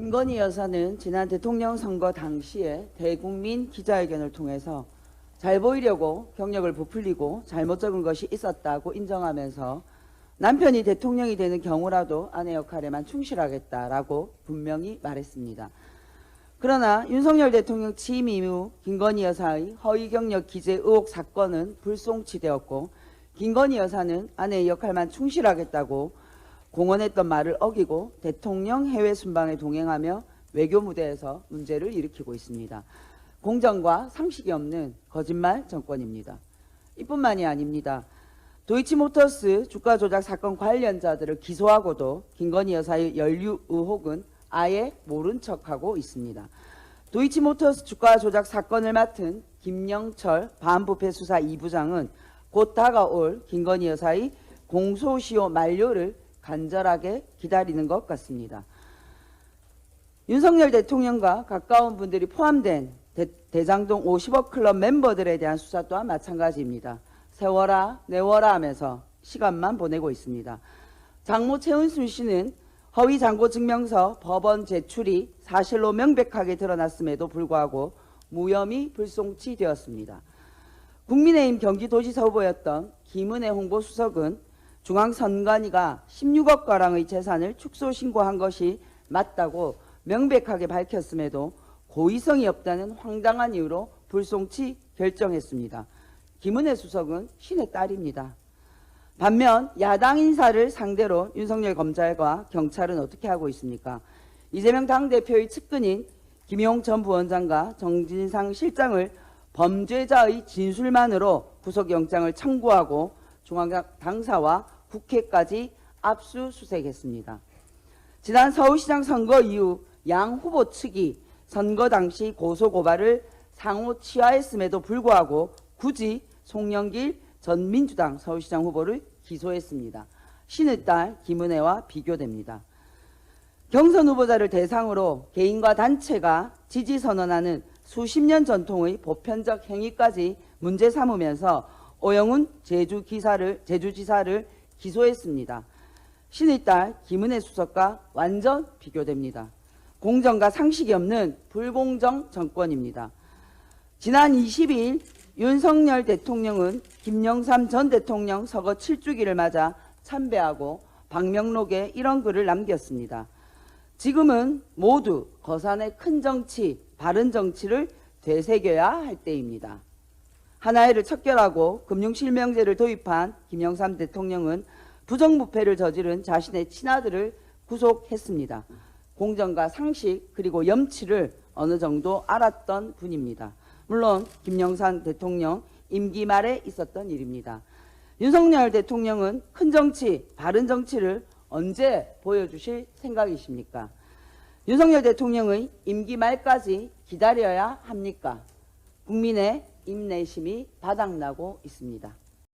김건희 여사는 지난 대통령 선거 당시에 대국민 기자회견을 통해서 잘 보이려고 경력을 부풀리고 잘못 적은 것이 있었다고 인정하면서 남편이 대통령이 되는 경우라도 아내 역할에만 충실하겠다라고 분명히 말했습니다. 그러나 윤석열 대통령 취임 이후 김건희 여사의 허위 경력 기재 의혹 사건은 불송치되었고 김건희 여사는 아내의 역할만 충실하겠다고 공언했던 말을 어기고 대통령 해외 순방에 동행하며 외교 무대에서 문제를 일으키고 있습니다. 공정과 상식이 없는 거짓말 정권입니다. 이뿐만이 아닙니다. 도이치모터스 주가 조작 사건 관련자들을 기소하고도 김건희 여사의 연루 의혹은 아예 모른 척하고 있습니다. 도이치모터스 주가 조작 사건을 맡은 김영철 반부패수사 2부장은 곧 다가올 김건희 여사의 공소시효 만료를 간절하게 기다리는 것 같습니다. 윤석열 대통령과 가까운 분들이 포함된 대장동 50억 클럽 멤버들에 대한 수사 또한 마찬가지입니다. 세워라 내워라 하면서 시간만 보내고 있습니다. 장모 최은순 씨는 허위 잔고 증명서 법원 제출이 사실로 명백하게 드러났음에도 불구하고 무혐의 불송치되었습니다. 국민의힘 경기도지사 후보였던 김은혜 홍보수석은 중앙선관위가 16억 가량의 재산을 축소 신고한 것이 맞다고 명백하게 밝혔음에도 고의성이 없다는 황당한 이유로 불송치 결정했습니다. 김은혜 수석은 신의 딸입니다. 반면 야당 인사를 상대로 윤석열 검찰과 경찰은 어떻게 하고 있습니까? 이재명 당대표의 측근인 김용 전 부원장과 정진상 실장을 범죄자의 진술만으로 구속영장을 청구하고 중앙당사와 국회까지 압수수색했습니다. 지난 서울시장 선거 이후 양 후보 측이 선거 당시 고소고발을 상호 취하했음에도 불구하고 굳이 송영길 전 민주당 서울시장 후보를 기소했습니다. 신의 딸 김은혜와 비교됩니다. 경선 후보자를 대상으로 개인과 단체가 지지 선언하는 수십 년 전통의 보편적 행위까지 문제 삼으면서 오영훈 제주지사를 기소했습니다. 신의 딸 김은혜 수석과 완전 비교됩니다. 공정과 상식이 없는 불공정 정권입니다. 지난 22일 윤석열 대통령은 김영삼 전 대통령 서거 7주기를 맞아 참배하고 방명록에 이런 글을 남겼습니다. 지금은 모두 거산의 큰 정치, 바른 정치를 되새겨야 할 때입니다. 하나회를 척결하고 금융실명제를 도입한 김영삼 대통령은 부정부패를 저지른 자신의 친아들을 구속했습니다. 공정과 상식 그리고 염치를 어느 정도 알았던 분입니다. 물론 김영삼 대통령 임기 말에 있었던 일입니다. 윤석열 대통령은 큰 정치, 바른 정치를 언제 보여주실 생각이십니까? 윤석열 대통령의 임기 말까지 기다려야 합니까? 국민의 인내심이 바닥나고 있습니다.